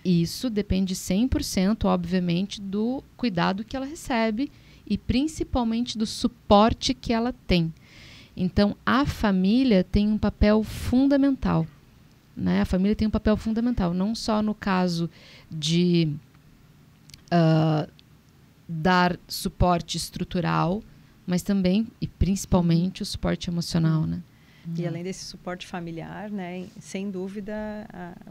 isso depende 100%, obviamente, do cuidado que ela recebe e principalmente do suporte que ela tem. Então, a família tem um papel fundamental, né? A família tem um papel fundamental, não só no caso de dar suporte estrutural, mas também e principalmente o suporte emocional, né? E além desse suporte familiar, né, sem dúvida,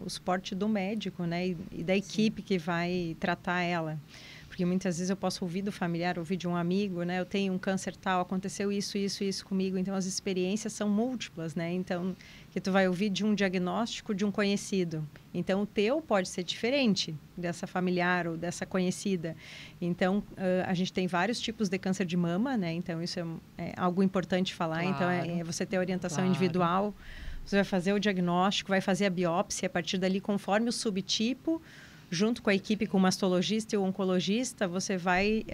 o suporte do médico, né, e da equipe que vai tratar ela. Porque muitas vezes eu posso ouvir do familiar, ouvir de um amigo, né, eu tenho um câncer tal, aconteceu isso comigo. Então, as experiências são múltiplas, né? Então, que tu vai ouvir de um diagnóstico de um conhecido. Então, o teu pode ser diferente dessa familiar ou dessa conhecida. Então, a gente tem vários tipos de câncer de mama, né? Então, isso é algo importante falar. Claro. Então, é você ter orientação individual. Você vai fazer o diagnóstico, vai fazer a biópsia. A partir dali, conforme o subtipo, junto com a equipe, com o mastologista e o oncologista, você vai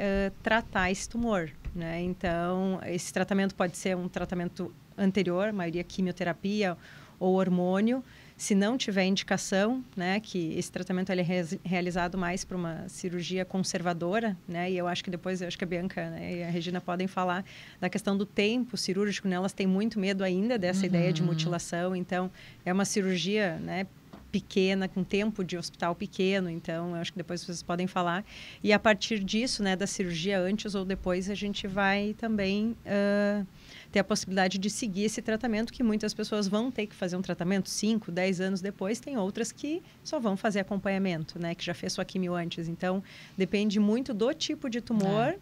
tratar esse tumor, né? Então, esse tratamento pode ser um tratamento anterior, a maioria quimioterapia ou hormônio. Se não tiver indicação, né, que esse tratamento ele é realizado mais para uma cirurgia conservadora, né? E eu acho que depois, a Bianca, né, e a Regina podem falar da questão do tempo cirúrgico, né? Elas têm muito medo ainda dessa ideia de mutilação. Então, é uma cirurgia, né, pequena, com tempo de hospital pequeno, então eu acho que depois vocês podem falar. E a partir disso, né, da cirurgia antes ou depois, a gente vai também ter a possibilidade de seguir esse tratamento, que muitas pessoas vão ter que fazer um tratamento 5, 10 anos depois, tem outras que só vão fazer acompanhamento, né, que já fez sua quimio antes. Então, depende muito do tipo de tumor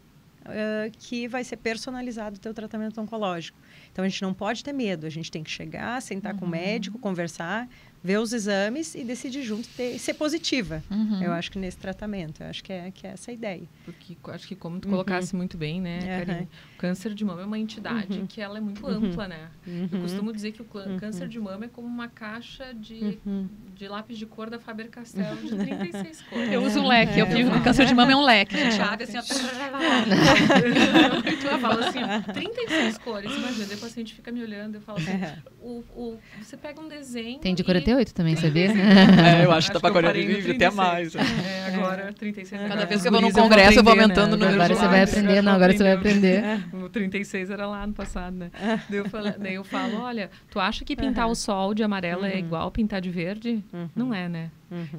que vai ser personalizado o teu tratamento oncológico. Então, a gente não pode ter medo, a gente tem que chegar, sentar com o médico, conversar, ver os exames e decidir junto ser positiva. Eu acho que nesse tratamento, eu acho que é essa a ideia. Porque acho que como tu colocasse muito bem, né, Karine, o câncer de mama é uma entidade que ela é muito ampla, né? Eu costumo dizer que o câncer de mama é como uma caixa de lápis de cor da Faber-Castell de 36 cores. Eu uso um leque, eu digo que o câncer de mama é um leque. A gente abre assim, eu falo assim, 36 cores, imagina, depois a gente fica me olhando, eu falo assim, você pega um desenho. Tem de 48 também, sabia? Eu acho que tá pra 40 até mais. Agora 36. Cada vez que eu vou num congresso, eu vou aumentando o número. Agora você vai aprender, agora você vai aprender. O 36 era lá no passado, né? Daí eu falo, olha, tu acha que pintar o sol de amarelo é igual pintar de verde? Não é, né?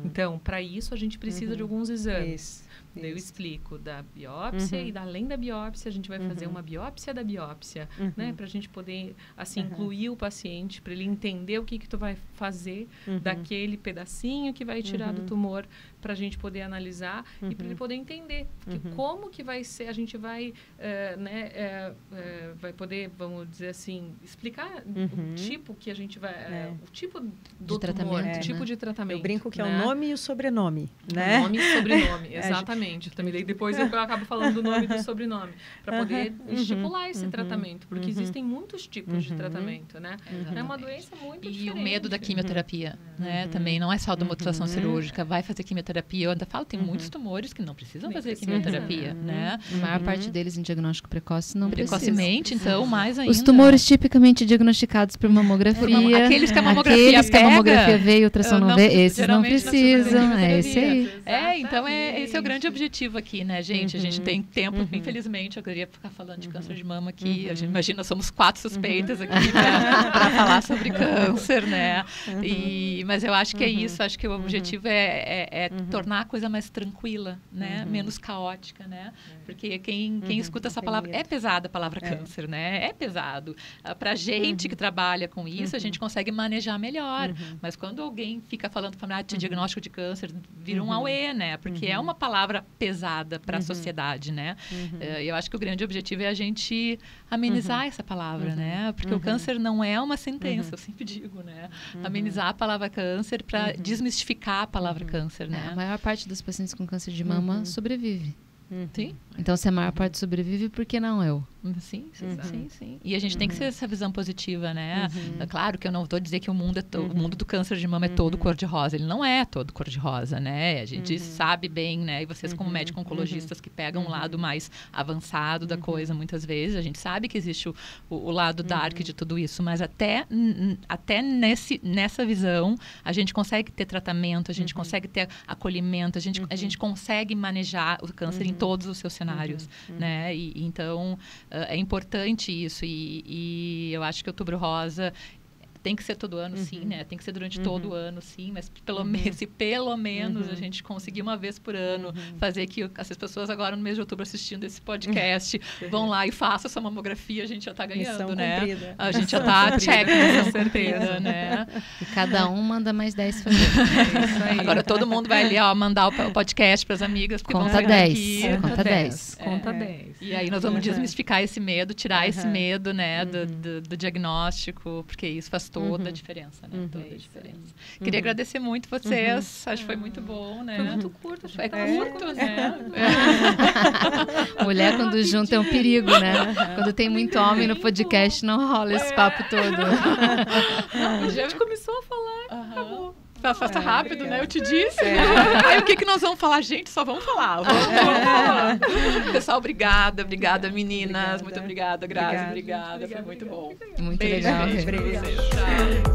Então, para isso, a gente precisa de alguns exames. Daí eu explico da biópsia e além da biópsia, a gente vai fazer uma biópsia da biópsia, né? Para a gente poder, assim, incluir o paciente, para ele entender o que tu vai fazer daquele pedacinho que vai tirar do tumor, para a gente poder analisar e para ele poder entender que como que vai ser, a gente vai, vai poder, vamos dizer assim, explicar o tipo que a gente vai, o tipo do tumor, o tipo de tratamento. Eu brinco que é o nome e o sobrenome, né? O nome e sobrenome, exatamente. Também daí depois eu acabo falando do nome e do sobrenome, para poder estipular esse tratamento, porque existem muitos tipos de tratamento, né? É uma doença muito diferente. E o medo da quimioterapia, né? Também não é só da mutilação cirúrgica, vai fazer quimioterapia. Eu ainda falo, tem muitos tumores que não precisam fazer quimioterapia, né? A maior parte deles em diagnóstico precoce não precisa. Precocemente, então, mais ainda. Os tumores tipicamente diagnosticados por mamografia. Aqueles que a mamografia veio e o ultrassom não vê, esses não precisam. É esse aí. Então esse é o grande objetivo aqui, né, gente? A gente tem tempo, infelizmente, eu queria ficar falando de câncer de mama aqui. A gente imagina, somos 4 suspeitas aqui para falar sobre câncer, né? Mas eu acho que é isso, acho que o objetivo é tornar a coisa mais tranquila, né? Menos caótica, né? Porque quem escuta essa palavra, é pesada a palavra câncer, né? É pesado. Pra gente que trabalha com isso, a gente consegue manejar melhor. Mas quando alguém fica falando de diagnóstico de câncer, vira um auê, né? Porque é uma palavra pesada para a sociedade, né? Eu acho que o grande objetivo é a gente amenizar essa palavra, né? Porque o câncer não é uma sentença, eu sempre digo, né? Amenizar a palavra câncer para desmistificar a palavra câncer, né? A maior parte dos pacientes com câncer de mama sobrevive. Sim. Então, se a maior parte sobrevive, por que não eu? Sim. E a gente tem que ter essa visão positiva, né? É claro que eu não vou dizer que o mundo o mundo do câncer de mama é todo cor-de-rosa. Ele não é todo cor-de-rosa, né? A gente sabe bem, né? E vocês como médico-oncologistas que pegam um lado mais avançado da coisa, muitas vezes, a gente sabe que existe o lado dark de tudo isso, mas até nessa visão, a gente consegue ter tratamento, a gente consegue ter acolhimento, a gente consegue manejar o câncer em todos os seus cenários, né? E então, é importante isso. E eu acho que o Outubro Rosa tem que ser todo ano, sim, né? Tem que ser durante todo o ano, sim. Mas se pelo menos a gente conseguir uma vez por ano fazer que essas pessoas agora no mês de outubro assistindo esse podcast vão lá e façam essa mamografia, a gente já está ganhando, missão né? Cumprida. A gente já está check, com certeza, né? E cada um manda mais 10 fazer. Isso aí. Agora todo mundo vai ali, ó, mandar o podcast para as amigas. Conta 10. Conta 10. Conta 10. E aí nós vamos desmistificar esse medo, tirar esse medo, né, do diagnóstico, porque isso faz toda a diferença, né? Toda a diferença. Queria agradecer muito vocês, acho que foi muito bom, né? Foi muito curto. Foi curto, né? Mulher quando junta é um perigo, né? Quando tem muito homem no podcast, não rola esse papo todo. A gente começou a falar, acabou. Faça rápido, né? Eu te disse. Aí o que nós vamos falar? Gente, só vamos falar. Vamos falar. Pessoal, obrigada meninas. Muito obrigada, Grazi. Obrigada. Foi muito bom. Muito Beijo, legal. beijo pra vocês. Tchau.